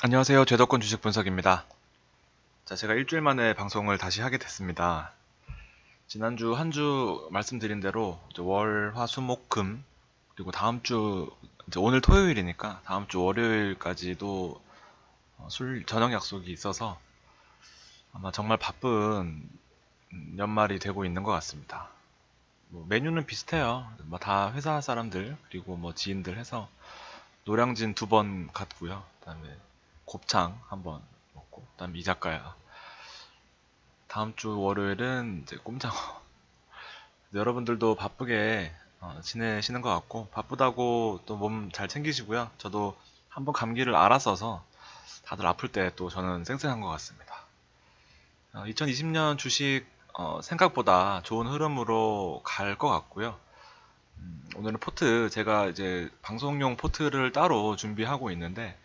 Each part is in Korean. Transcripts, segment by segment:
안녕하세요. 제도권 주식 분석입니다. 자, 제가 일주일 만에 방송을 다시 하게 됐습니다. 지난주 한 주 말씀드린 대로 이제 월, 화, 수, 목, 금 그리고 다음 주 이제 오늘 토요일이니까 다음 주 월요일까지도 술 저녁 약속이 있어서 아마 정말 바쁜 연말이 되고 있는 것 같습니다. 뭐 메뉴는 비슷해요. 뭐 다 회사 사람들 그리고 뭐 지인들 해서 노량진 2번 갔고요. 그다음에 곱창 한번 먹고 그다음에 이자카야 다음 주 월요일은 이제 꼼장어. 여러분들도 바쁘게 지내시는 것 같고, 바쁘다고 또 몸 잘 챙기시고요. 저도 한번 감기를 앓았어서 다들 아플 때 또 저는 쌩쌩한 것 같습니다. 2020년 주식 생각보다 좋은 흐름으로 갈 것 같고요. 오늘은 포트, 제가 이제 방송용 포트를 따로 준비하고 있는데,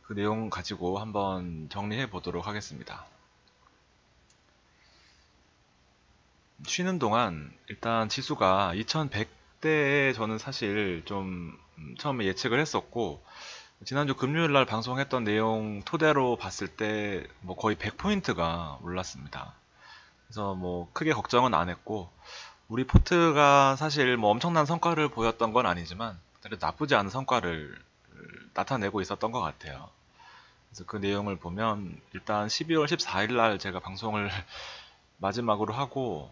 그 내용 가지고 한번 정리해 보도록 하겠습니다. 쉬는 동안 일단 지수가 2100대에 저는 사실 좀 처음에 예측을 했었고, 지난주 금요일 날 방송했던 내용 토대로 봤을 때 뭐 거의 100포인트가 올랐습니다. 그래서 뭐 크게 걱정은 안 했고, 우리 포트가 사실 뭐 엄청난 성과를 보였던 건 아니지만 그래도 나쁘지 않은 성과를 나타내고 있었던 것 같아요. 그래서 그 내용을 보면 일단 12월 14일 날 제가 방송을 마지막으로 하고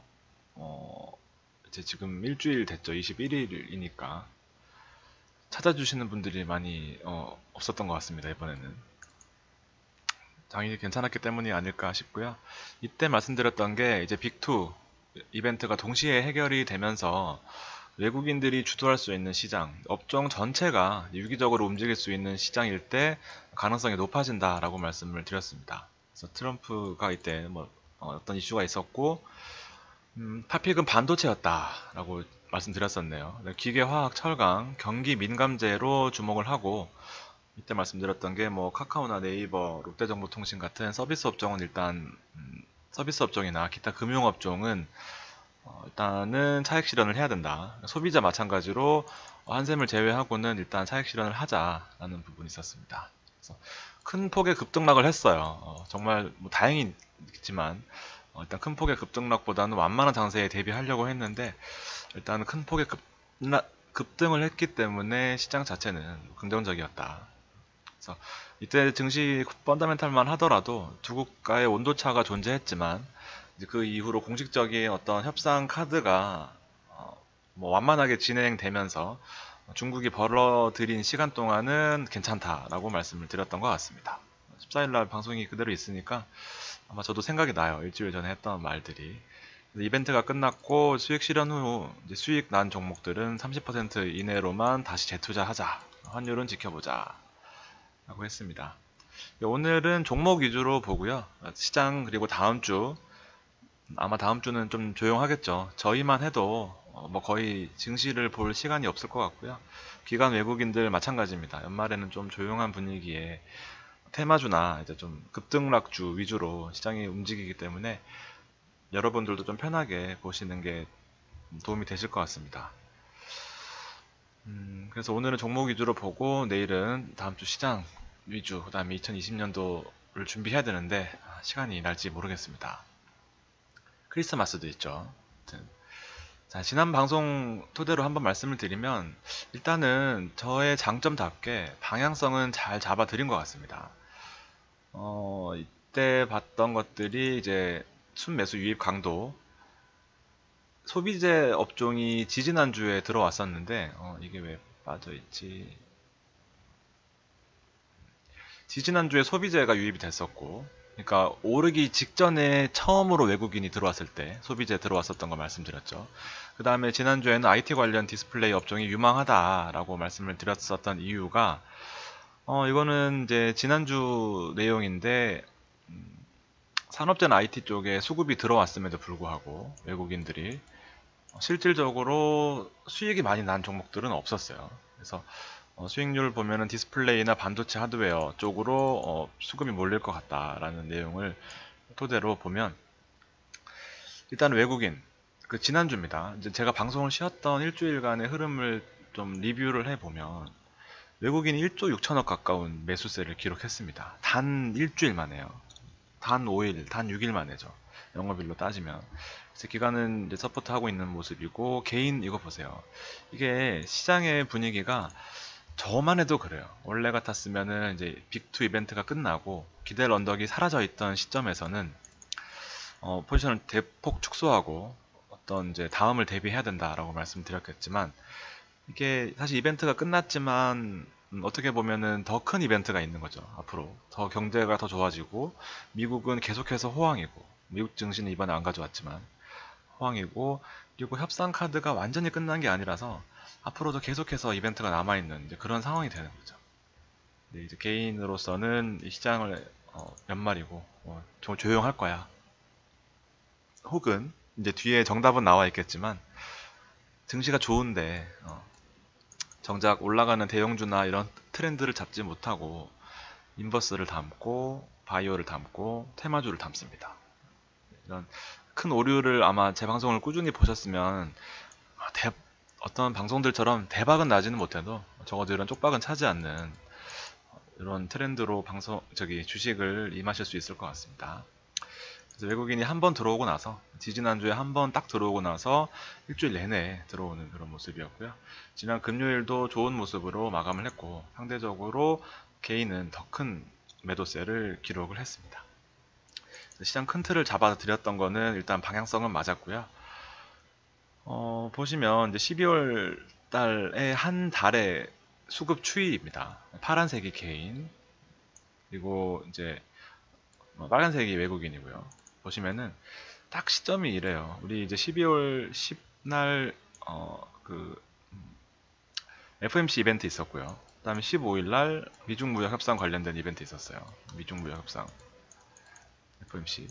이제 지금 일주일 됐죠. 21일이니까 찾아주시는 분들이 많이 없었던 것 같습니다. 이번에는 장이 괜찮았기 때문이 아닐까 싶고요. 이때 말씀드렸던 게 이제 빅2 이벤트가 동시에 해결이 되면서 외국인들이 주도할 수 있는 시장, 업종 전체가 유기적으로 움직일 수 있는 시장일 때 가능성이 높아진다라고 말씀을 드렸습니다. 그래서 트럼프가 이때 뭐 어떤 이슈가 있었고 탑픽은 반도체였다라고 말씀드렸었네요. 기계, 화학, 철강, 경기 민감재로 주목을 하고 이때 말씀드렸던 게 뭐 카카오나 네이버, 롯데정보통신 같은 서비스 업종은 일단 서비스 업종이나 기타 금융 업종은 일단은 차익 실현을 해야 된다. 소비자 마찬가지로 한샘을 제외하고는 일단 차익 실현을 하자라는 부분이 있었습니다. 그래서 큰 폭의 급등락을 했어요. 정말 뭐 다행이겠지만 일단 큰 폭의 급등락보다는 완만한 장세에 대비하려고 했는데 일단 큰 폭의 급등을 했기 때문에 시장 자체는 긍정적이었다. 그래서 이때 증시 펀더멘탈만 하더라도 두 국가의 온도차가 존재했지만 이제 그 이후로 공식적인 어떤 협상 카드가 뭐 완만하게 진행되면서 중국이 벌어들인 시간 동안은 괜찮다라고 말씀을 드렸던 것 같습니다. 14일날 방송이 그대로 있으니까 아마 저도 생각이 나요. 일주일 전에 했던 말들이. 이벤트가 끝났고 수익 실현 후 이제 수익 난 종목들은 30% 이내로만 다시 재투자하자. 환율은 지켜보자. 라고 했습니다. 오늘은 종목 위주로 보고요. 시장 그리고 다음 주 아마 다음 주는 좀 조용하겠죠. 저희만 해도 뭐 거의 증시를 볼 시간이 없을 것 같고요. 기관 외국인들 마찬가지입니다. 연말에는 좀 조용한 분위기에 테마주나 이제 좀 급등락주 위주로 시장이 움직이기 때문에 여러분들도 좀 편하게 보시는 게 도움이 되실 것 같습니다. 그래서 오늘은 종목 위주로 보고 내일은 다음 주 시장 위주, 그 다음에 2020년도를 준비해야 되는데 시간이 날지 모르겠습니다. 크리스마스도 있죠. 아무튼 자, 지난 방송 토대로 한번 말씀을 드리면 일단은 저의 장점답게 방향성은 잘 잡아드린 것 같습니다. 이때 봤던 것들이 이제 순매수 유입 강도, 소비재 업종이 지지난주에 들어왔었는데 이게 왜 빠져있지? 지지난주에 소비재가 유입이 됐었고, 그러니까 오르기 직전에 처음으로 외국인이 들어왔을 때 소비재 들어왔었던 거 말씀드렸죠. 그 다음에 지난주에는 IT 관련 디스플레이 업종이 유망하다라고 말씀을 드렸었던 이유가 이거는 이제 지난주 내용인데 산업재나 IT 쪽에 수급이 들어왔음에도 불구하고 외국인들이 실질적으로 수익이 많이 난 종목들은 없었어요. 그래서 수익률 보면은 디스플레이나 반도체 하드웨어 쪽으로 수급이 몰릴 것 같다라는 내용을 토대로 보면 일단 외국인 그 지난주입니다. 이제 제가 방송을 쉬었던 일주일간의 흐름을 좀 리뷰를 해보면 외국인이 1조 6천억 가까운 매수세를 기록했습니다. 단 일주일 만에요. 단 5일, 단 6일 만에죠. 영업일로 따지면. 그래서 기관은 이제 서포트하고 있는 모습이고, 개인 이거 보세요. 이게 시장의 분위기가 저만 해도 그래요. 원래 같았으면은 이제 빅2 이벤트가 끝나고 기대 언덕이 사라져 있던 시점에서는 포지션을 대폭 축소하고 어떤 이제 다음을 대비해야 된다라고 말씀드렸겠지만, 이게 사실 이벤트가 끝났지만 어떻게 보면은 더 큰 이벤트가 있는 거죠. 앞으로 더 경제가 더 좋아지고, 미국은 계속해서 호황이고, 미국 증시는 이번에 안 가져왔지만 호황이고, 그리고 협상 카드가 완전히 끝난 게 아니라서 앞으로도 계속해서 이벤트가 남아있는 이제 그런 상황이 되는 거죠. 근데 이제 개인으로서는 이 시장을 연말이고 좀 조용할 거야. 혹은 이제 뒤에 정답은 나와 있겠지만, 증시가 좋은데 정작 올라가는 대형주나 이런 트렌드를 잡지 못하고 인버스를 담고 바이오를 담고 테마주를 담습니다. 이런 큰 오류를 아마 제 방송을 꾸준히 보셨으면 어떤 방송들처럼 대박은 나지는 못해도 적어도 이런 쪽박은 차지 않는 이런 트렌드로 주식을 임하실 수 있을 것 같습니다. 그래서 외국인이 한 번 들어오고 나서, 지지난주에 한 번 딱 들어오고 나서 일주일 내내 들어오는 그런 모습이었고요. 지난 금요일도 좋은 모습으로 마감을 했고, 상대적으로 개인은 더 큰 매도세를 기록을 했습니다. 시장 큰 틀을 잡아드렸던 거는 일단 방향성은 맞았고요. 보시면 이제 12월 달에 한 달의 수급 추이입니다. 파란색이 개인, 그리고 이제 빨간색이 외국인이고요. 보시면은 딱 시점이 이래요. 우리 이제 12월 10날 FMC 이벤트 있었고요. 그 다음에 15일날 미중 무역 협상 관련된 이벤트 있었어요. 미중 무역 협상 FMC.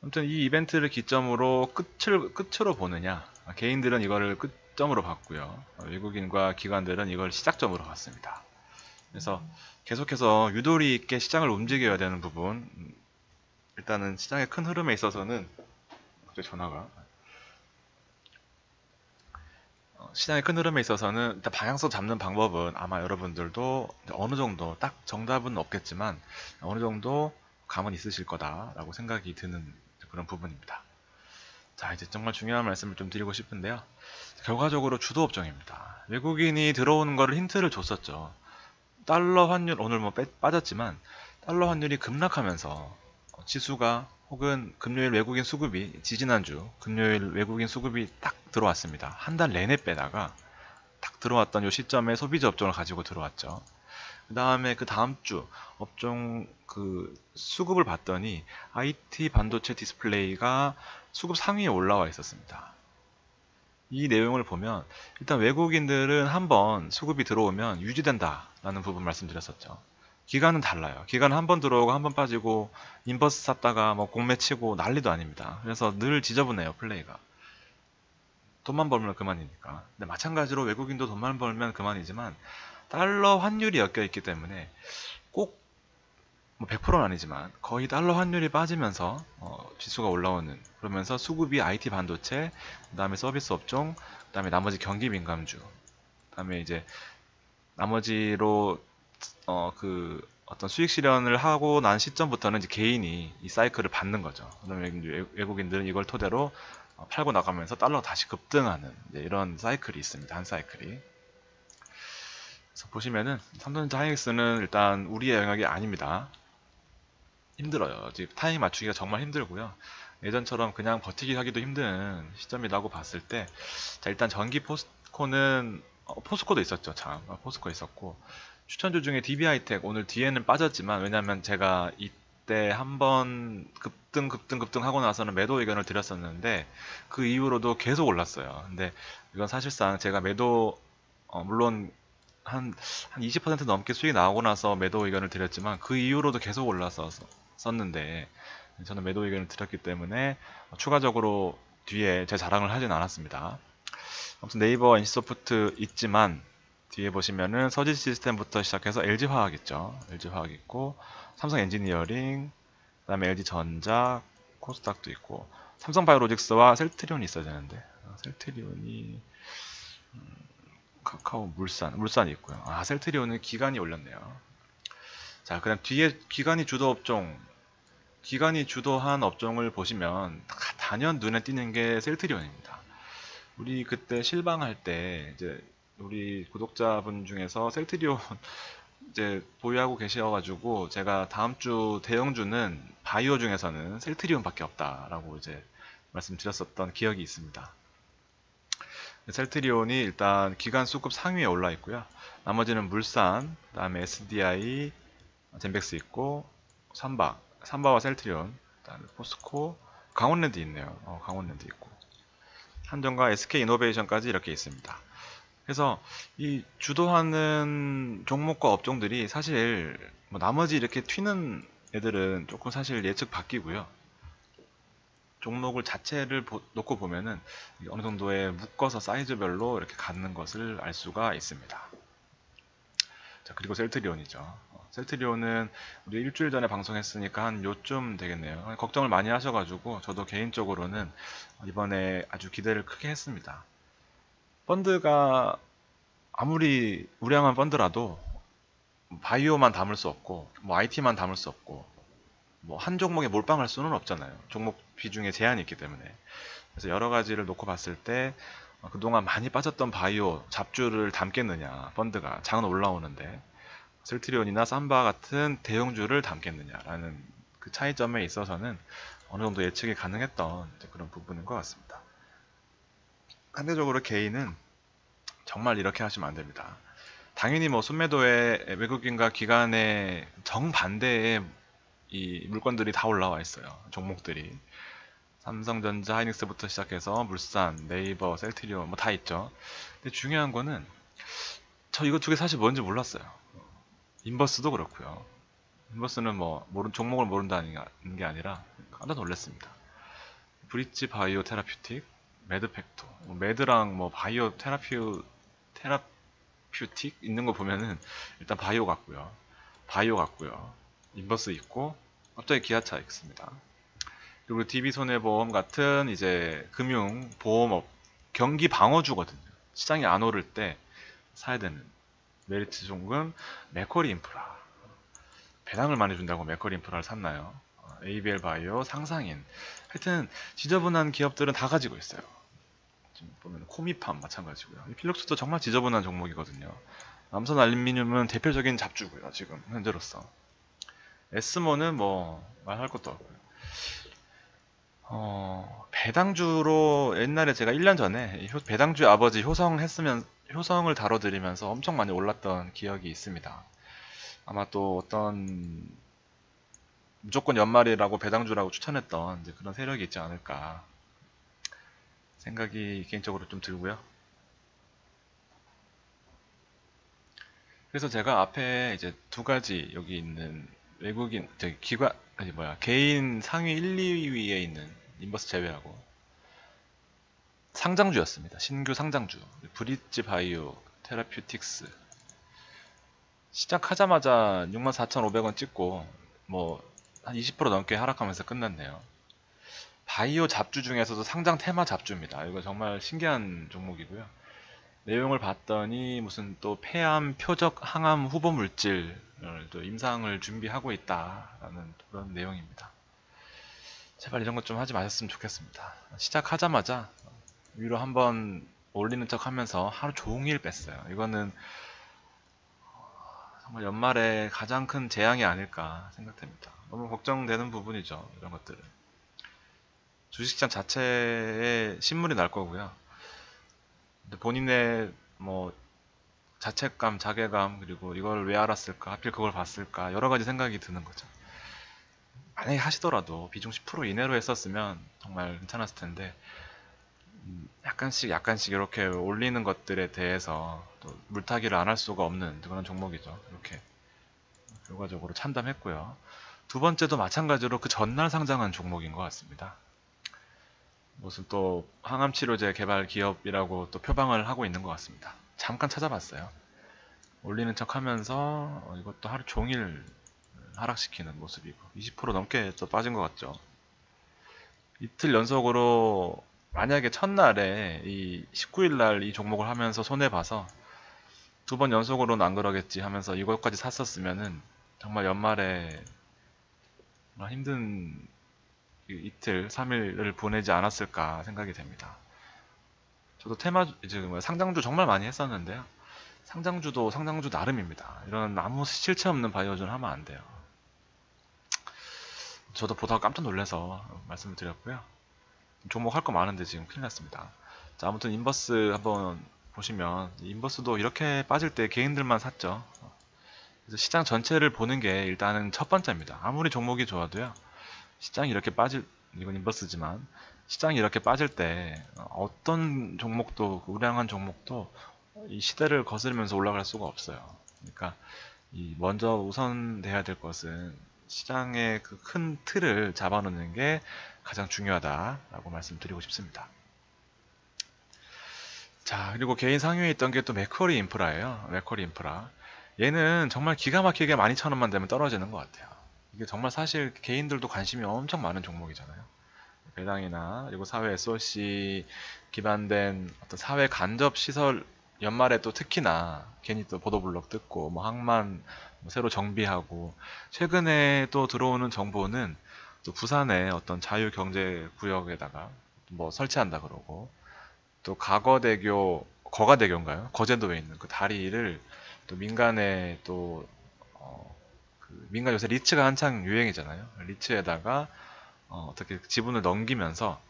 아무튼 이 이벤트를 기점으로 끝으로 보느냐, 개인들은 이거를 끝점으로 봤고요. 외국인과 기관들은 이걸 시작점으로 봤습니다. 그래서 계속해서 유도리 있게 시장을 움직여야 되는 부분, 일단은 시장의 큰 흐름에 있어서는 갑자기 전화가 시장의 큰 흐름에 있어서는 일단 방향성 잡는 방법은 아마 여러분들도 어느 정도, 딱 정답은 없겠지만 어느 정도 감은 있으실 거다라고 생각이 드는 그런 부분입니다. 자, 이제 정말 중요한 말씀을 좀 드리고 싶은데요. 결과적으로 주도 업종입니다. 외국인이 들어오는 거를 힌트를 줬었죠. 달러 환율, 오늘 뭐 빠졌지만 달러 환율이 급락하면서 지수가, 혹은 금요일 외국인 수급이, 지지난주 금요일 외국인 수급이 딱 들어왔습니다. 한 달 내내 빼다가 딱 들어왔던 요 시점에 소비자 업종을 가지고 들어왔죠. 그 다음에 그 다음 주 업종 수급을 봤더니 IT 반도체 디스플레이가 수급 상위에 올라와 있었습니다. 이 내용을 보면 일단 외국인들은 한번 수급이 들어오면 유지된다라는 부분 말씀드렸었죠. 기간은 달라요. 기간은 한 번 들어오고 한 번 빠지고, 인버스 샀다가 뭐 공매 치고 난리도 아닙니다. 그래서 늘 지저분해요, 플레이가. 돈만 벌면 그만이니까. 근데 마찬가지로 외국인도 돈만 벌면 그만이지만 달러 환율이 엮여 있기 때문에 꼭 100%는 아니지만 거의 달러 환율이 빠지면서 지수가 올라오는, 그러면서 수급이 IT 반도체, 그 다음에 서비스 업종, 그 다음에 나머지 경기 민감주, 그 다음에 이제 나머지로 어떤 수익 실현을 하고 난 시점부터는 이제 개인이 이 사이클을 받는 거죠. 그러면 이제 외국인들은 이걸 토대로 팔고 나가면서 달러가 다시 급등하는 이런 사이클이 있습니다. 한 사이클이. 그래서 보시면은 삼성전자 하이닉스는 일단 우리의 영역이 아닙니다. 힘들어요. 지금 타이밍 맞추기가 정말 힘들고요. 예전처럼 그냥 버티기 하기도 힘든 시점이라고 봤을 때, 자, 일단 전기 포스코는 포스코도 있었죠. 참, 포스코 있었고, 추천주 중에 DB하이텍 오늘 뒤에는 빠졌지만, 왜냐면 제가 이때 한번 급등 하고 나서는 매도 의견을 드렸었는데 그 이후로도 계속 올랐어요. 근데 이건 사실상 제가 매도 물론 한 20% 넘게 수익이 나오고 나서 매도 의견을 드렸지만 그 이후로도 계속 올랐었는데, 저는 매도 의견을 드렸기 때문에 추가적으로 뒤에 제 자랑을 하진 않았습니다. 아무튼 네이버 NC소프트 있지만, 뒤에 보시면은 서진 시스템부터 시작해서 LG화학 있죠. LG화학 있고, 삼성 엔지니어링, 그 다음에 LG전자, 코스닥도 있고, 삼성바이오로직스와 셀트리온이 있어야 되는데 셀트리온이 카카오, 물산이 있고요. 아, 셀트리온은 기관이 올렸네요. 자, 그다음 뒤에 기관이 주도한 업종을 보시면 단연 눈에 띄는 게 셀트리온입니다. 우리 그때 실방할 때 이제 우리 구독자분 중에서 셀트리온 이제 보유하고 계셔가지고 제가 다음 주 대형주는 바이오 중에서는 셀트리온밖에 없다라고 이제 말씀드렸었던 기억이 있습니다. 셀트리온이 일단 기간 수급 상위에 올라 있고요. 나머지는 물산, 그다음에 SDI, 젠백스 있고 삼바와 셀트리온, 그다음에 포스코, 강원랜드 있네요. 강원랜드 있고 한전과 SK이노베이션까지 이렇게 있습니다. 그래서 이 주도하는 종목과 업종들이 사실 뭐 나머지 이렇게 튀는 애들은 조금 사실 예측 바뀌고요. 종목을 자체를 놓고 보면은 어느 정도의 묶어서 사이즈별로 이렇게 갖는 것을 알 수가 있습니다. 자, 그리고 셀트리온이죠. 셀트리온은 우리 일주일 전에 방송했으니까 한 요쯤 되겠네요. 걱정을 많이 하셔가지고 저도 개인적으로는 이번에 아주 기대를 크게 했습니다. 펀드가 아무리 우량한 펀드라도 바이오만 담을 수 없고 뭐 IT만 담을 수 없고 뭐 한 종목에 몰빵할 수는 없잖아요. 종목 비중에 제한이 있기 때문에. 그래서 여러 가지를 놓고 봤을 때 그동안 많이 빠졌던 바이오 잡주를 담겠느냐, 펀드가 장은 올라오는데 셀트리온이나 삼바 같은 대형주를 담겠느냐라는 그 차이점에 있어서는 어느 정도 예측이 가능했던 그런 부분인 것 같습니다. 상대적으로 개인은 정말 이렇게 하시면 안 됩니다. 당연히 뭐 순매도에 외국인과 기관의 정반대의 이 물건들이 다 올라와 있어요. 종목들이. 삼성전자, 하이닉스부터 시작해서 물산, 네이버, 셀트리온 뭐 다 있죠. 근데 중요한 거는 저 이거 두 개 사실 뭔지 몰랐어요. 인버스도 그렇고요. 인버스는 뭐 종목을 모른다는 게 아니라 깜짝 놀랐습니다. 브릿지 바이오 테라퓨틱, 매드팩토, 매드랑 뭐 바이오 테라퓨틱 있는 거 보면은 일단 바이오 같고요. 인버스 있고 갑자기 기아차 있습니다. 그리고 DB손해보험 같은 이제 금융 보험업 경기 방어주거든요. 시장이 안 오를 때 사야 되는 메리츠 종금, 맥쿼리 인프라 배당을 많이 준다고 맥쿼리 인프라를 샀나요? ABL 바이오, 상상인 하여튼 지저분한 기업들은 다 가지고 있어요. 지금 보면 코미팜 마찬가지고요. 필록스도 정말 지저분한 종목이거든요. 남선 알루미늄은 대표적인 잡주고요. 지금 현재로서 에스모는 뭐 말할 것도 없고요. 배당주로 옛날에 제가 1년 전에 배당주의 아버지 효성을 다뤄드리면서 엄청 많이 올랐던 기억이 있습니다. 아마 또 어떤 무조건 연말이라고 배당주라고 추천했던 이제 그런 세력이 있지 않을까 생각이 개인적으로 좀 들고요. 그래서 제가 앞에 이제 두 가지 여기 있는 외국인 개인 상위 1, 2위에 있는 인버스 제외하고 상장주였습니다. 신규 상장주 브릿지 바이오 테라퓨틱스 시작하자마자 64,500원 찍고 뭐 한 20% 넘게 하락하면서 끝났네요. 바이오 잡주 중에서도 상장 테마 잡주입니다. 이거 정말 신기한 종목이고요. 내용을 봤더니 무슨 또 폐암, 표적, 항암 후보 물질을 또 임상을 준비하고 있다라는 그런 내용입니다. 제발 이런 것 좀 하지 마셨으면 좋겠습니다. 시작하자마자 위로 한번 올리는 척 하면서 하루 종일 뺐어요. 이거는 정말 연말에 가장 큰 재앙이 아닐까 생각됩니다. 너무 걱정되는 부분이죠. 이런 것들은. 주식시장 자체에 신물이 날 거고요. 본인의 뭐 자책감, 자괴감, 그리고 이걸 왜 알았을까, 하필 그걸 봤을까, 여러 가지 생각이 드는 거죠. 만약에 하시더라도 비중 10% 이내로 했었으면 정말 괜찮았을 텐데, 약간씩 이렇게 올리는 것들에 대해서 또 물타기를 안 할 수가 없는 그런 종목이죠. 이렇게 결과적으로 참담했고요. 두 번째도 마찬가지로 그 전날 상장한 종목인 것 같습니다. 무슨 또 항암치료제 개발 기업이라고 또 표방을 하고 있는 것 같습니다. 잠깐 찾아봤어요. 올리는 척 하면서 이것도 하루 종일 하락시키는 모습이고 20% 넘게 또 빠진 것 같죠. 이틀 연속으로 만약에 첫날에 이 19일 날 이 종목을 하면서 손해봐서 2번 연속으로는 안 그러겠지 하면서 이것까지 샀었으면은 정말 연말에 정말 힘든 이틀, 3일을 보내지 않았을까 생각이 됩니다. 저도 이제 상장주 정말 많이 했었는데요. 상장주도 상장주 나름입니다. 이런 아무 실체 없는 바이오전 하면 안 돼요. 저도 보다가 깜짝 놀라서 말씀을 드렸고요. 종목 할 거 많은데 지금 큰일 났습니다. 자, 아무튼 인버스 한번 보시면 인버스도 이렇게 빠질 때 개인들만 샀죠. 그래서 시장 전체를 보는 게 일단은 첫 번째입니다. 아무리 종목이 좋아도요. 시장이 이렇게 이건 인버스지만 시장이 이렇게 빠질 때 어떤 종목도 우량한 종목도 이 시대를 거스르면서 올라갈 수가 없어요. 그러니까 먼저 우선돼야 될 것은 시장의 그 큰 틀을 잡아놓는 게 가장 중요하다라고 말씀드리고 싶습니다. 자, 그리고 개인 상위에 있던 게 또 맥쿼리 인프라예요. 맥쿼리 인프라. 얘는 정말 기가 막히게 12,000원만 되면 떨어지는 것 같아요. 이게 정말 사실 개인들도 관심이 엄청 많은 종목이잖아요. 배당이나 그리고 사회 SOC 기반된 어떤 사회 간접 시설 연말에 또 특히나 괜히 또 보도블록 뜯고 뭐 항만 뭐 새로 정비하고 최근에 또 들어오는 정보는 또 부산의 어떤 자유경제구역에다가 뭐 설치한다 그러고 또 거가대교인가요? 거제도에 있는 그 다리를 또 민간에 또 민간 요새 리츠가 한창 유행이잖아요. 리츠에다가 어떻게 지분을 넘기면서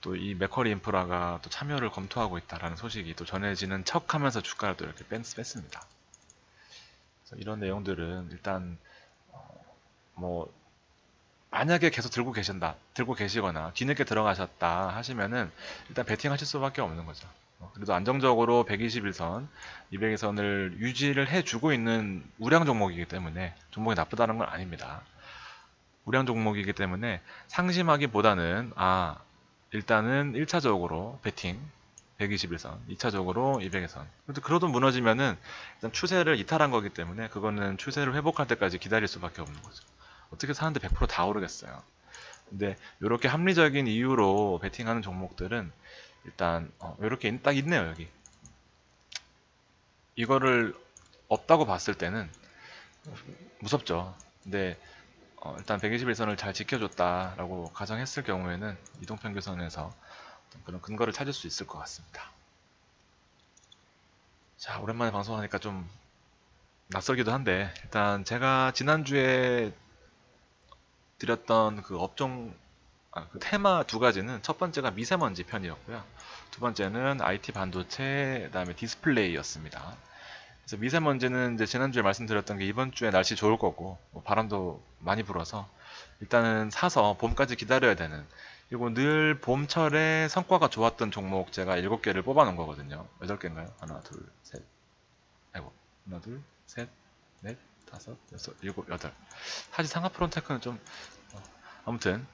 또 이 맥쿼리 인프라가 또 참여를 검토하고 있다라는 소식이 또 전해지는 척하면서 주가를 또 이렇게 뺐습니다. 그래서 이런 내용들은 일단 뭐 만약에 계속 들고 계시거나 뒤늦게 들어가셨다 하시면은 일단 베팅하실 수밖에 없는 거죠. 그래도 안정적으로 121선, 200선을 유지를 해주고 있는 우량 종목이기 때문에 종목이 나쁘다는 건 아닙니다. 우량 종목이기 때문에 상심하기보다는 일단은 1차적으로 베팅 121선, 2차적으로 200선. 그래도 무너지면은 일단 추세를 이탈한 거기 때문에 그거는 추세를 회복할 때까지 기다릴 수밖에 없는 거죠. 어떻게 사는데 100%다 오르겠어요. 근데 이렇게 합리적인 이유로 베팅하는 종목들은 일단 이렇게 딱 있네요. 여기 이거를 없다고 봤을 때는 무섭죠. 근데 일단 121선을 잘 지켜줬다라고 가정했을 경우에는 이동평균선에서 그런 근거를 찾을 수 있을 것 같습니다. 자, 오랜만에 방송하니까 좀 낯설기도 한데 일단 제가 지난주에 드렸던 그 그 테마 두 가지는 첫 번째가 미세먼지 편이었고요. 두 번째는 IT 반도체, 그다음에 디스플레이였습니다. 그래서 미세먼지는 이제 지난주에 말씀드렸던 게 이번 주에 날씨 좋을 거고 뭐 바람도 많이 불어서 일단은 사서 봄까지 기다려야 되는, 그리고 늘 봄철에 성과가 좋았던 종목 제가 7개를 뽑아 놓은 거거든요. 8개인가요? 하나, 둘, 셋. 아이고. 하나, 둘, 셋, 넷, 다섯, 여섯, 일곱, 여덟. 사실 상하 프론테크는 좀 아무튼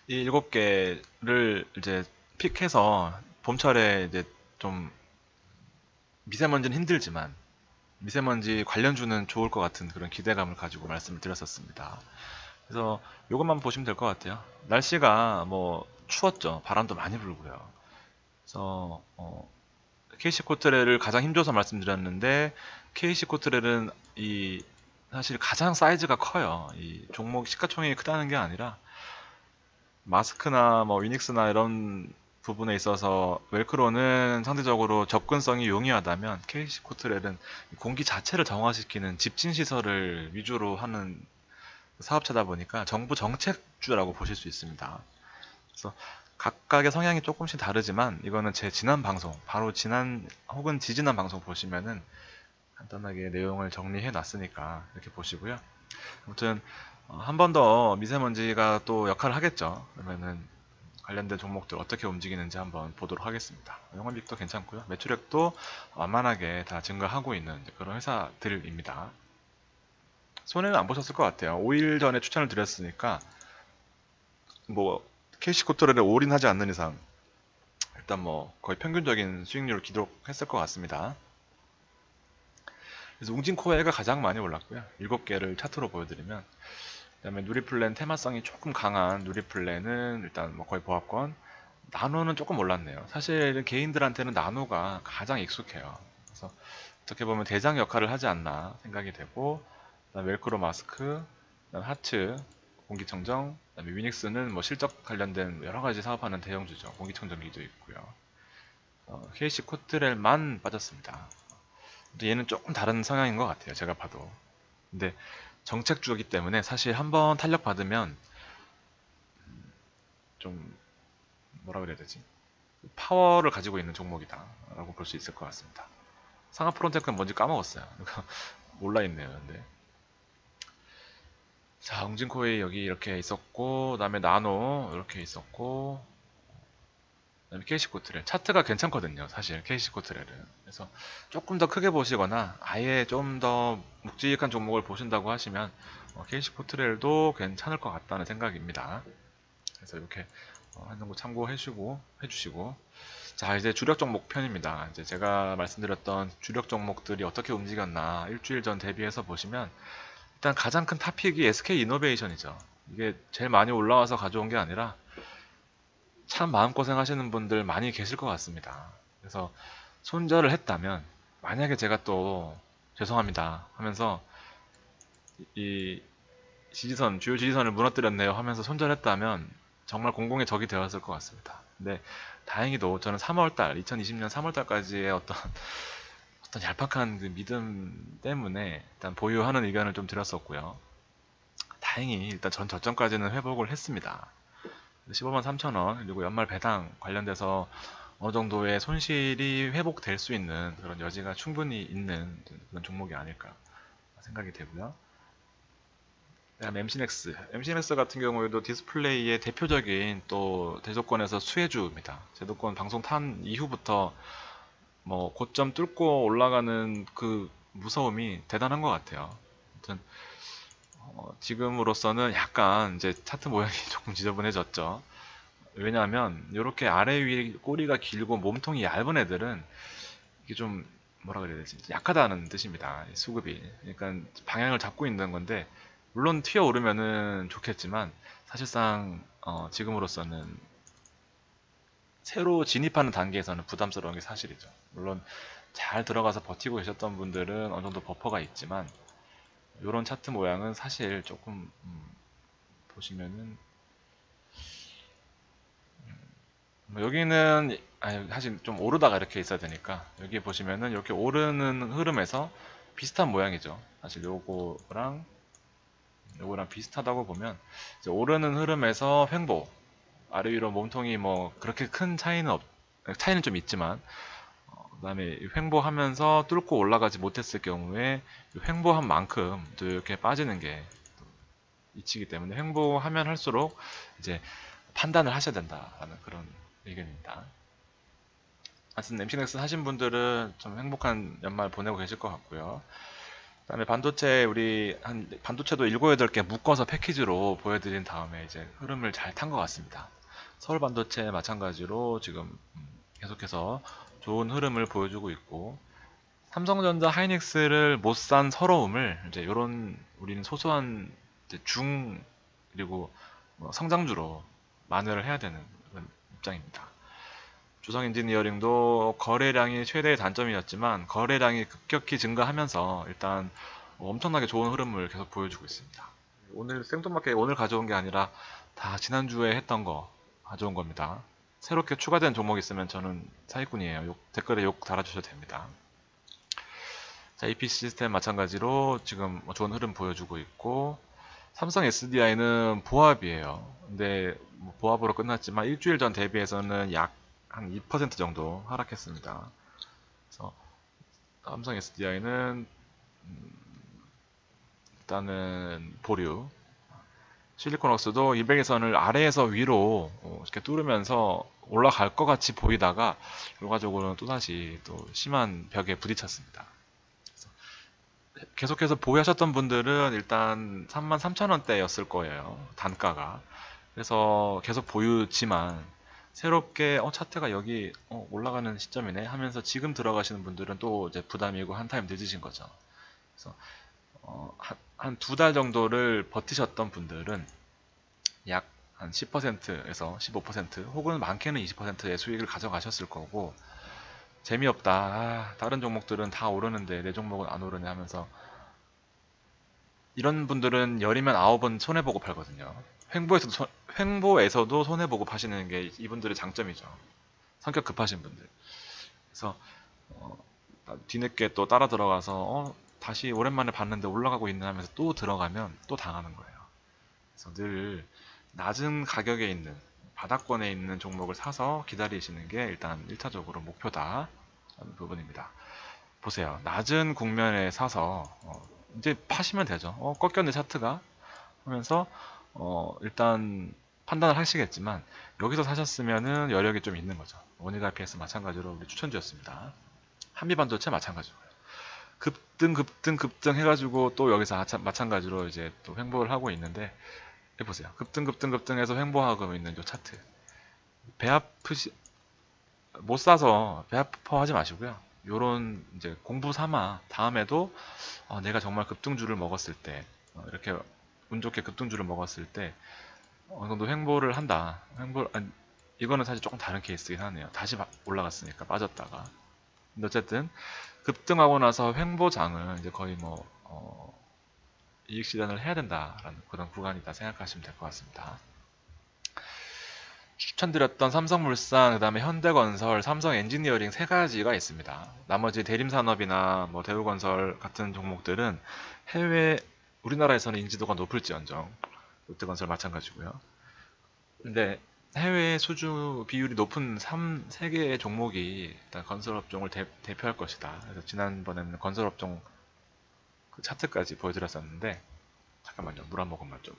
이 7개를 이제 픽해서 봄철에 이제 좀 미세먼지는 힘들지만 미세먼지 관련주는 좋을 것 같은 그런 기대감을 가지고 말씀을 드렸었습니다. 그래서 이것만 보시면 될 것 같아요. 날씨가 뭐 추웠죠. 바람도 많이 불고요. 그래서 KC코트렐을 가장 힘줘서 말씀드렸는데 KC코트렐은 이 사실 가장 사이즈가 커요. 이 종목 시가총액이 크다는 게 아니라 마스크나 뭐 위닉스나 이런 부분에 있어서 웰크로는 상대적으로 접근성이 용이하다면 KC코트렐은 공기 자체를 정화시키는 집진 시설을 위주로 하는 사업체다 보니까 정부 정책주라고 보실 수 있습니다. 그래서 각각의 성향이 조금씩 다르지만 이거는 제 지난 방송, 바로 지난 혹은 지지난 방송 보시면은 간단하게 내용을 정리해 놨으니까 이렇게 보시고요. 아무튼 한 번 더 미세먼지가 또 역할을 하겠죠. 그러면은 관련된 종목들 어떻게 움직이는지 한번 보도록 하겠습니다. 영업이익도 괜찮고요. 매출액도 완만하게 다 증가하고 있는 그런 회사들입니다. 손해는 안 보셨을 것 같아요. 5일 전에 추천을 드렸으니까 뭐 캐시코트렐에 올인하지 않는 이상 일단 뭐 거의 평균적인 수익률을 기록했을 것 같습니다. 그래서 웅진코어가 가장 많이 올랐고요. 7개를 차트로 보여드리면, 그 다음에 누리플랜 테마성이 조금 강한 누리플랜은 일단 뭐 거의 보합권. 나노는 조금 올랐네요. 사실 개인들한테는 나노가 가장 익숙해요. 그래서 어떻게 보면 대장 역할을 하지 않나 생각이 되고, 그다음 웰크로 마스크, 그다음 하츠, 공기청정, 그다음에 위닉스는 뭐 실적 관련된 여러 가지 사업하는 대형주죠. 공기청정기도 있고요. KC 코트렐만 빠졌습니다. 근데 얘는 조금 다른 성향인 것 같아요. 제가 봐도. 근데 정책주이기 때문에 사실 한번 탄력 받으면 좀 뭐라 그래야 되지? 파워를 가지고 있는 종목이다라고 볼 수 있을 것 같습니다. 상하프론텍은 뭔지 까먹었어요. 몰라 있네요. 근데 자, 웅진코이 여기 이렇게 있었고, 그다음에 나노 이렇게 있었고, 그다음에 KC코트렐 차트가 괜찮거든요. 사실 KC코트렐은. 그래서 조금 더 크게 보시거나 아예 좀 더 묵직한 종목을 보신다고 하시면 KC코트렐도 괜찮을 것 같다는 생각입니다. 그래서 이렇게 한 정도 해주시고, 자, 이제 주력 종목 편입니다. 이제 제가 말씀드렸던 주력 종목들이 어떻게 움직였나 일주일 전 대비해서 보시면, 일단 가장 큰 탑픽이 SK 이노베이션이죠. 이게 제일 많이 올라와서 가져온 게 아니라 참 마음고생 하시는 분들 많이 계실 것 같습니다. 그래서 손절을 했다면, 만약에 제가 또 죄송합니다 하면서 이 주요 지지선을 무너뜨렸네요 하면서 손절했다면 정말 공공의 적이 되었을 것 같습니다. 근데 다행히도 저는 2020년 3월달까지의 어떤 얄팍한 그 믿음 때문에 일단 보유하는 의견을 좀 드렸었고요. 다행히 일단 전 저점까지는 회복을 했습니다. 15만 3천원, 그리고 연말 배당 관련돼서 어느 정도의 손실이 회복될 수 있는 그런 여지가 충분히 있는 그런 종목이 아닐까 생각이 되고요. 그다음 MC넥스 같은 경우에도 디스플레이의 대표적인 또 대조권에서 수혜주입니다. 제도권 방송 탄 이후부터 뭐 고점 뚫고 올라가는 그 무서움이 대단한 것 같아요. 아무튼 지금으로서는 약간 이제 차트 모양이 조금 지저분해졌죠. 왜냐하면 이렇게 아래 위 꼬리가 길고 몸통이 얇은 애들은 이게 좀 뭐라 그래야 되지? 약하다는 뜻입니다. 수급이. 그러니까 방향을 잡고 있는 건데, 물론 튀어 오르면은 좋겠지만 사실상 지금으로서는 새로 진입하는 단계에서는 부담스러운 게 사실이죠. 물론 잘 들어가서 버티고 계셨던 분들은 어느 정도 버퍼가 있지만, 이런 차트 모양은 사실 조금 보시면은 여기는 사실 좀 오르다가 이렇게 있어야 되니까, 여기 보시면은 이렇게 오르는 흐름에서 비슷한 모양이죠. 사실 요거랑 비슷하다고 보면, 이제 오르는 흐름에서 횡보, 아래 위로 몸통이 뭐 그렇게 큰 차이는 좀 있지만, 그다음에 횡보하면서 뚫고 올라가지 못했을 경우에 횡보한 만큼 또 이렇게 빠지는 게 이치기 때문에, 횡보하면 할수록 이제 판단을 하셔야 된다라는 그런 의견입니다. 하여튼 MC넥스 하신 분들은 좀 행복한 연말 보내고 계실 것 같고요. 그다음에 반도체도 7, 8개 묶어서 패키지로 보여드린 다음에 이제 흐름을 잘 탄 것 같습니다. 서울 반도체 마찬가지로 지금 계속해서 좋은 흐름을 보여주고 있고, 삼성전자 하이닉스를 못 산 서러움을 이제 요런 우리는 소소한 이제 그리고 성장주로 만회를 해야 되는 그런 입장입니다. 주성 엔지니어링도 거래량이 최대의 단점이었지만 거래량이 급격히 증가하면서 일단 엄청나게 좋은 흐름을 계속 보여주고 있습니다. 오늘 생뚱맞게 오늘 가져온 게 아니라 다 지난주에 했던 거 가져온 겁니다. 새롭게 추가된 종목 있으면 저는 사기꾼이에요. 댓글에 욕 달아주셔도 됩니다. 자, EP 시스템 마찬가지로 지금 좋은 흐름 보여주고 있고, 삼성 SDI는 보합이에요. 근데 뭐 보합으로 끝났지만 일주일 전 대비해서는 약 한 2% 정도 하락했습니다. 그래서 삼성 SDI는 일단은 보류. 실리콘웍스도 200일선을 아래에서 위로 이렇게 뚫으면서 올라갈 것 같이 보이다가 결과적으로는 또다시 또 심한 벽에 부딪혔습니다. 계속해서 보유하셨던 분들은 일단 33,000원대였을 거예요. 단가가. 그래서 계속 보유지만 새롭게 차트가 여기 올라가는 시점이네 하면서 지금 들어가시는 분들은 또 이제 부담이고 한 타임 늦으신 거죠. 그래서 한 두 달 정도를 버티셨던 분들은 약 한 10%에서 15% 혹은 많게는 20%의 수익을 가져가셨을 거고, 재미없다. 다른 종목들은 다 오르는데 내 종목은 안 오르네 하면서 이런 분들은 열이면 아홉은 손해보고 팔거든요. 횡보에서도 손해보고 파시는 게 이분들의 장점이죠. 성격 급하신 분들. 그래서 어, 뒤늦게 또 따라 들어가서 다시 오랜만에 봤는데 올라가고 있는 하면서 또 들어가면 또 당하는 거예요. 그래서 늘 낮은 가격에 있는 바닥권에 있는 종목을 사서 기다리시는 게 일단 1차적으로 목표다 하는 부분입니다. 보세요. 낮은 국면에 사서 이제 파시면 되죠. 꺾였네 차트가 하면서 일단 판단을 하시겠지만 여기서 사셨으면은 여력이 좀 있는 거죠. 원희가 PS 마찬가지로 우리 추천주였습니다. 한미반도체 마찬가지고요. 급등 해가지고 또 여기서 마찬가지로 이제 또 횡보를 하고 있는데 해보세요. 급등해서 횡보하고 있는 요 차트. 배 아프시 못 사서 배 아파하지 마시고요. 요런 이제 공부 삼아 다음에도 내가 정말 급등주를 먹었을 때 이렇게 운 좋게 급등주를 먹었을 때 어느 정도 횡보를 한다. 이거는 사실 조금 다른 케이스긴 하네요. 다시 올라갔으니까 빠졌다가. 근데 어쨌든 급등하고 나서 횡보장은 이제 거의 뭐 이익 실현을 해야 된다라는 그런 구간이다 생각하시면 될 것 같습니다. 추천드렸던 삼성물산, 그 다음에 현대건설, 삼성엔지니어링 세 가지가 있습니다. 나머지 대림산업이나 뭐 대우건설 같은 종목들은 해외, 우리나라에서는 인지도가 높을지언정, 롯데건설 마찬가지고요. 근데 해외 수주 비율이 높은 3개의 종목이 일단 건설업종을 대표할 것이다. 그래서 지난번에는 건설업종 그 차트까지 보여드렸었는데, 잠깐만요. 물 한 모금만 좀.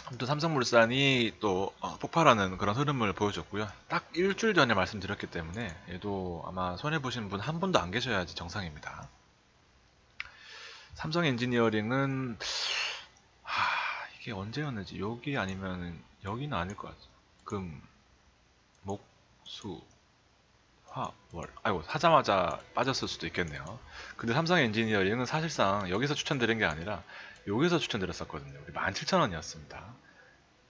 아무튼 삼성물산이 또 폭발하는 그런 흐름을 보여줬고요. 딱 일주일 전에 말씀드렸기 때문에 얘도 아마 손해보신 분 한 분도 안 계셔야지 정상입니다. 삼성 엔지니어링은 이게 언제였는지 여기 아니면 여기는 아닐 것 같아요. 금, 목, 수, 화, 월. 아이고 사자마자 빠졌을 수도 있겠네요. 근데 삼성 엔지니어링은 사실상 여기서 추천드린 게 아니라 여기서 추천드렸었거든요. 우리 17,000원이었습니다.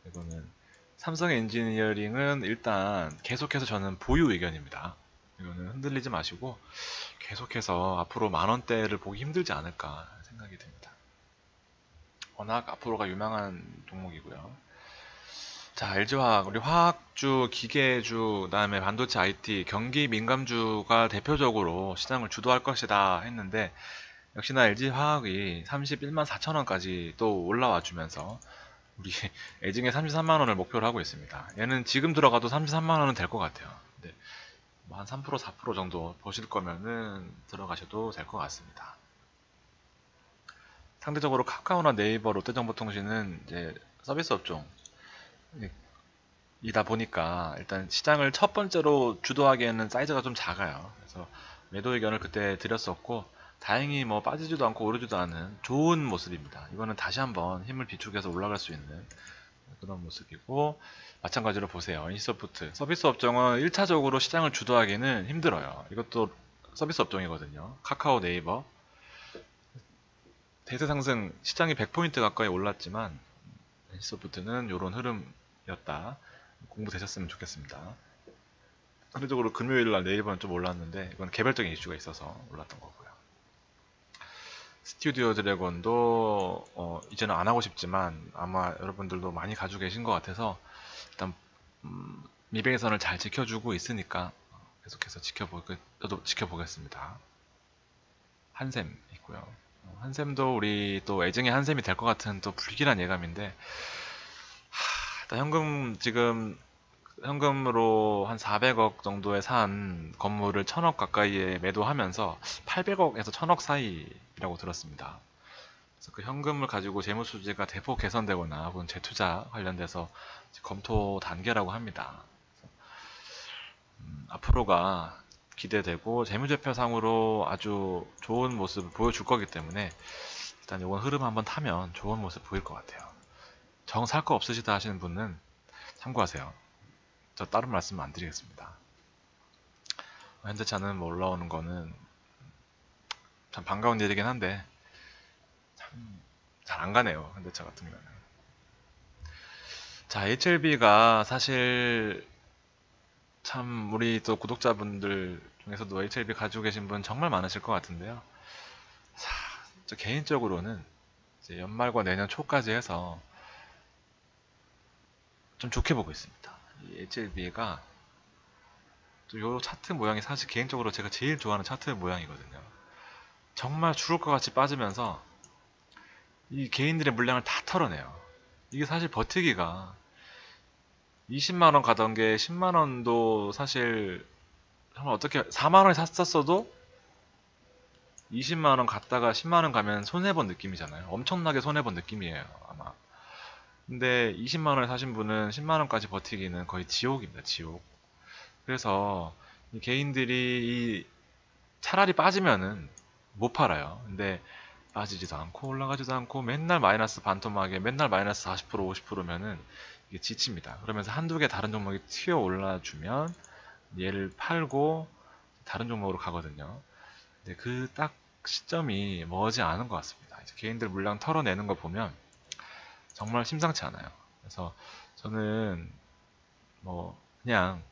이거는 삼성 엔지니어링은 일단 계속해서 저는 보유 의견입니다. 이거는 흔들리지 마시고 계속해서 앞으로 만원대를 보기 힘들지 않을까 생각이 듭니다. 워낙 앞으로가 유망한 종목이고요. 자, LG화학, 우리 화학주, 기계주, 그다음에 반도체 IT, 경기 민감주가 대표적으로 시장을 주도할 것이다 했는데 역시나 LG화학이 31만 4천원까지 또 올라와 주면서 우리 애증에 33만원을 목표로 하고 있습니다. 얘는 지금 들어가도 33만원은 될 것 같아요. 근데 뭐한 3%, 4% 정도 보실 거면은 들어가셔도 될 것 같습니다. 상대적으로 카카오나 네이버, 롯데정보통신은 이제 서비스 업종 이다 보니까 일단 시장을 첫 번째로 주도하기에는 사이즈가 좀 작아요. 그래서 매도 의견을 그때 드렸었고 다행히 뭐 빠지지도 않고 오르지도 않은 좋은 모습입니다. 이거는 다시 한번 힘을 비축해서 올라갈 수 있는 그런 모습이고 마찬가지로 보세요. 인시소프트 서비스 업종은 1차적으로 시장을 주도하기는 힘들어요. 이것도 서비스 업종이거든요. 카카오, 네이버 대세 상승 시장이 100포인트 가까이 올랐지만 인시소프트는 이런 흐름이었다. 공부되셨으면 좋겠습니다. 상대적으로 금요일날 네이버는 좀 올랐는데 이건 개별적인 이슈가 있어서 올랐던 거고요. 스튜디오 드래곤도 이제는 안 하고 싶지만 아마 여러분들도 많이 가지고 계신 것 같아서 일단 미뱅선을 잘 지켜주고 있으니까 계속해서 저도 지켜보겠습니다. 한샘 있고요. 한샘도 우리 또 애증의 한샘이 될 것 같은 또 불길한 예감인데 일단 현금으로 한 400억 정도에 산 건물을 1000억 가까이에 매도하면서 800억에서 1000억 사이라고 들었습니다. 그래서 그 현금을 가지고 재무수지가 대폭 개선되거나 혹은 재투자 관련돼서 검토 단계라고 합니다. 앞으로가 기대되고 재무제표상으로 아주 좋은 모습을 보여줄 거기 때문에 일단 이번 흐름 한번 타면 좋은 모습 보일 것 같아요. 정 살 거 없으시다 하시는 분은 참고하세요. 저 다른 말씀 안 드리겠습니다. 현대차는 뭐 올라오는 거는 참 반가운 일이긴 한데 참 잘 안 가네요. 현대차 같은 경우는. 자, HLB가 사실 참 우리 또 구독자분들 중에서도 HLB 가지고 계신 분 정말 많으실 것 같은데요. 자, 저 개인적으로는 이제 연말과 내년 초까지 해서 좀 좋게 보고 있습니다. 이 HLB가 또 요 차트 모양이 사실 개인적으로 제가 제일 좋아하는 차트 모양이거든요. 정말 죽을 것 같이 빠지면서 이 개인들의 물량을 다 털어내요. 이게 사실 버티기가 20만원 가던 게 10만원도 사실 정말 어떻게 4만원에 샀었어도 20만원 갔다가 10만원 가면 손해본 느낌이잖아요. 엄청나게 손해본 느낌이에요, 아마. 근데 20만원에 사신 분은 10만원까지 버티기는 거의 지옥입니다, 지옥. 그래서 이 개인들이 차라리 빠지면은 못 팔아요. 근데 빠지지도 않고 올라가지도 않고 맨날 마이너스 반토막에 맨날 마이너스 40% 50%면은 이게 지칩니다. 그러면서 한두 개 다른 종목이 튀어 올라주면 얘를 팔고 다른 종목으로 가거든요. 근데 그 딱 시점이 머지 않은 것 같습니다. 이제 개인들 물량 털어내는 거 보면 정말 심상치 않아요. 그래서 저는 뭐 그냥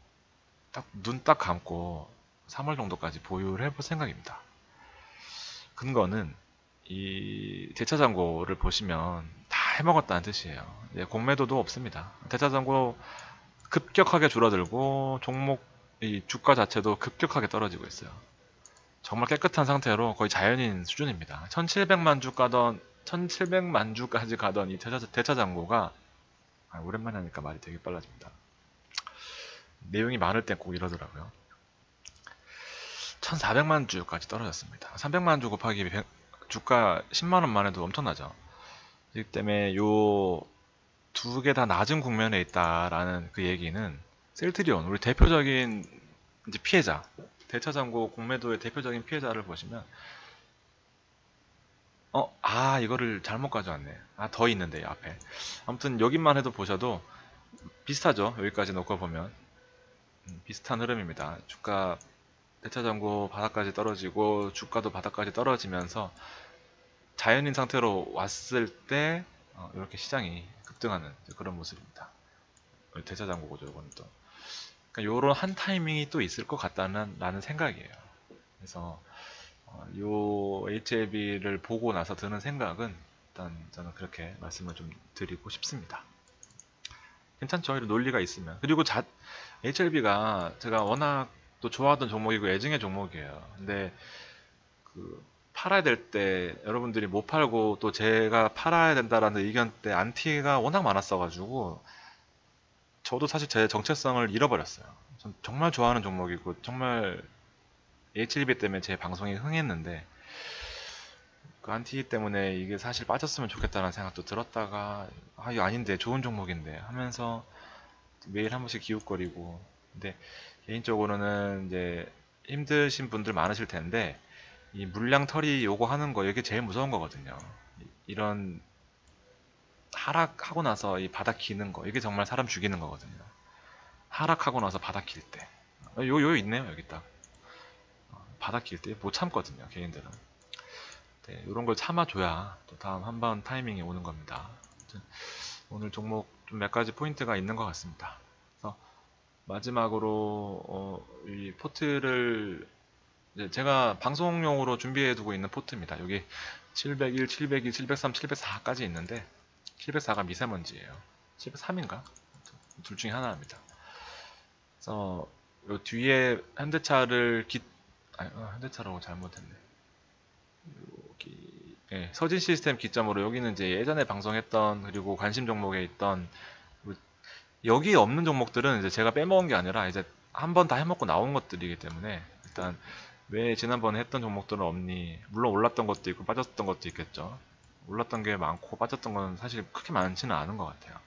딱 눈 딱 감고 3월 정도까지 보유를 해볼 생각입니다. 근거는 이 대차장고를 보시면 다 해먹었다는 뜻이에요. 이제 공매도도 없습니다. 대차장고 급격하게 줄어들고 종목 이 주가 자체도 급격하게 떨어지고 있어요. 정말 깨끗한 상태로 거의 자연인 수준입니다. 1700만 주 가던 1700만 주까지 가던 이 대차장고가 오랜만에 하니까 말이 되게 빨라집니다. 내용이 많을 땐 꼭 이러더라고요. 1400만 주까지 떨어졌습니다. 300만 주 곱하기 주가 10만원만 해도 엄청나죠. 그렇기 때문에 요 두 개 다 낮은 국면에 있다라는 그 얘기는 셀트리온, 우리 대표적인 이제 피해자, 대차장고 공매도의 대표적인 피해자를 보시면 이거를 잘못 가져왔네. 더 있는데 앞에. 아무튼 여기만 해도 보셔도 비슷하죠. 여기까지 놓고 보면 비슷한 흐름입니다. 주가 대차장고 바닥까지 떨어지고 주가도 바닥까지 떨어지면서 자연인 상태로 왔을 때 이렇게 시장이 급등하는 그런 모습입니다. 대차장고죠, 이건 또. 그러니까 요런 한 타이밍이 또 있을 것 같다는 라는 생각이에요. 그래서 요 HLB를 보고 나서 드는 생각은 일단 저는 그렇게 말씀을 좀 드리고 싶습니다. 괜찮죠? 이런 논리가 있으면. 그리고 HLB가 제가 워낙 또 좋아하던 종목이고 애증의 종목이에요. 근데 그 팔아야 될 때 여러분들이 못 팔고 또 제가 팔아야 된다라는 의견 때 안티가 워낙 많았어가지고 저도 사실 제 정체성을 잃어버렸어요. 전 정말 좋아하는 종목이고 정말 HLB 때문에 제 방송이 흥했는데 그 안티 때문에 이게 사실 빠졌으면 좋겠다는 생각도 들었다가 이거 아닌데 좋은 종목인데 하면서 매일 한 번씩 기웃거리고. 근데 개인적으로는 이제 힘드신 분들 많으실 텐데 이 물량 털이 요거 하는 거 이게 제일 무서운 거거든요. 이런 하락하고 나서 이 바닥 기는 거 이게 정말 사람 죽이는 거거든요. 하락하고 나서 바닥 길 때. 요 있네요, 여기 딱. 바닥 길 때 못 참거든요, 개인들은. 네, 이런 걸 참아줘야 또 다음 한 번 타이밍이 오는 겁니다. 오늘 종목 좀 몇 가지 포인트가 있는 것 같습니다. 그래서 마지막으로 이 포트를 제가 방송용으로 준비해 두고 있는 포트입니다. 여기 701, 702, 703, 704까지 있는데 704가 미세먼지예요. 703인가? 둘 중에 하나입니다. 그래서 요 뒤에 현대차를 현대차라고 잘못했네. 여기 서진 시스템 기점으로 여기는 이제 예전에 방송했던 그리고 관심 종목에 있던 여기 없는 종목들은 이제 제가 빼먹은 게 아니라 이제 한 번 다 해먹고 나온 것들이기 때문에 일단 왜 지난번에 했던 종목들은 없니? 물론 올랐던 것도 있고 빠졌던 것도 있겠죠. 올랐던 게 많고 빠졌던 건 사실 그렇게 많지는 않은 것 같아요.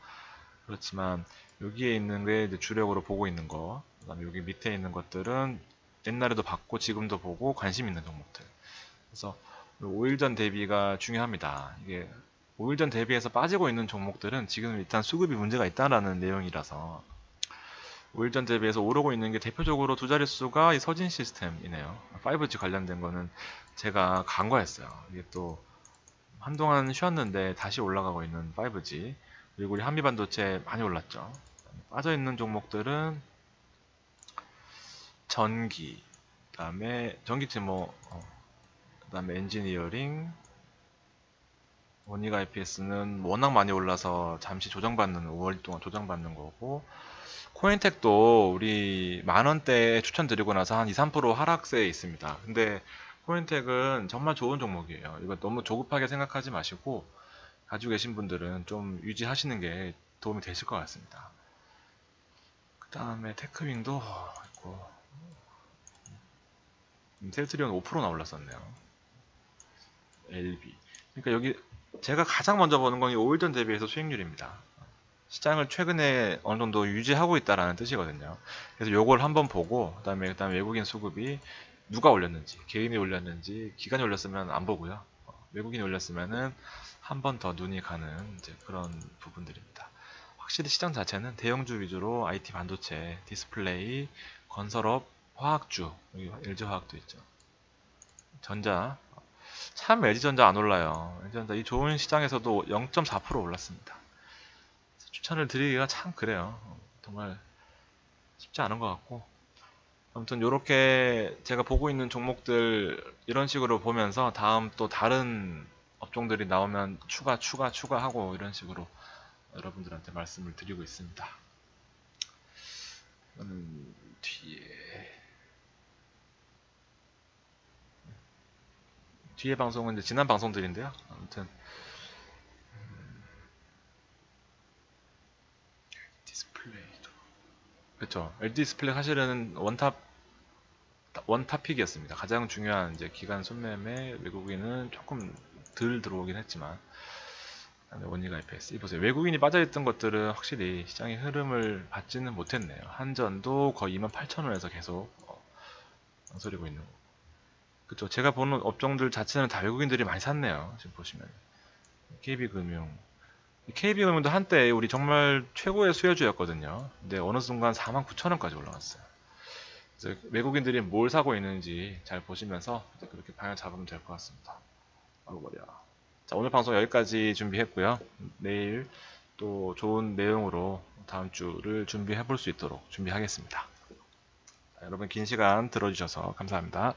그렇지만 여기에 있는 게 이제 주력으로 보고 있는 거, 그다음에 여기 밑에 있는 것들은 옛날에도 봤고 지금도 보고 관심 있는 종목들. 그래서 5일 전 대비가 중요합니다. 이게 5일 전 대비해서 빠지고 있는 종목들은 지금 일단 수급이 문제가 있다라는 내용이라서 5일 전 대비해서 오르고 있는 게 대표적으로 두 자릿수가 이 서진 시스템이네요. 5G 관련된 거는 제가 간과했어요. 이게 또 한동안 쉬었는데 다시 올라가고 있는 5G. 그리고 우리 한미반도체 많이 올랐죠. 빠져있는 종목들은 전기, 그다음에 전기체 그다음에 엔지니어링, 원익 IPS는 워낙 많이 올라서 잠시 조정받는 5월 동안 조정받는 거고, 코인텍도 우리 만원대에 추천드리고 나서 한 2, 3% 하락세에 있습니다. 근데 코인텍은 정말 좋은 종목이에요. 이거 너무 조급하게 생각하지 마시고 가지고 계신 분들은 좀 유지하시는 게 도움이 되실 것 같습니다. 그 다음에 테크윙도 있고, 셀트리온 5%나 올랐었네요. LB. 그러니까 여기 제가 가장 먼저 보는 건 이 5일 전 대비해서 수익률입니다. 시장을 최근에 어느 정도 유지하고 있다라는 뜻이거든요. 그래서 요걸 한번 보고, 그다음에 외국인 수급이 누가 올렸는지, 개인이 올렸는지, 기관이 올렸으면 안 보고요. 외국인이 올렸으면은 한 번 더 눈이 가는 이제 그런 부분들입니다. 확실히 시장 자체는 대형주 위주로 IT 반도체, 디스플레이, 건설업, 화학주, 여기 LG화학도 있죠. 전자, 참 LG전자 안 올라요. LG전자 이 좋은 시장에서도 0.4% 올랐습니다. 추천을 드리기가 참 그래요. 정말 쉽지 않은 것 같고, 아무튼 이렇게 제가 보고 있는 종목들 이런 식으로 보면서 다음 또 다른 업종들이 나오면 추가하고 이런 식으로 여러분들한테 말씀을 드리고 있습니다. 이거는 뒤에 방송은 이제 지난 방송들인데요. 아무튼 디스플레이도 그렇죠. LG 디스플레이 사실은 원탑픽이었습니다. 가장 중요한 이제 기간 손매매, 외국인은 조금 덜 들어오긴 했지만, 원익 IPS 이 보세요. 외국인이 빠져있던 것들은 확실히 시장의 흐름을 받지는 못했네요. 한전도 거의 28,000원에서 계속 망설이고 있는 거. 그쵸. 제가 보는 업종들 자체는 다 외국인들이 많이 샀네요. 지금 보시면 KB금융, KB금융도 한때 우리 정말 최고의 수혜주였거든요. 근데 어느 순간 49,000원까지 올라왔어요. 그래서 외국인들이 뭘 사고 있는지 잘 보시면서 이제 그렇게 방향 잡으면 될 것 같습니다. 아우 머리야. 자, 오늘 방송 여기까지 준비했고요. 내일 또 좋은 내용으로 다음 주를 준비해 볼 수 있도록 준비하겠습니다. 자, 여러분 긴 시간 들어주셔서 감사합니다.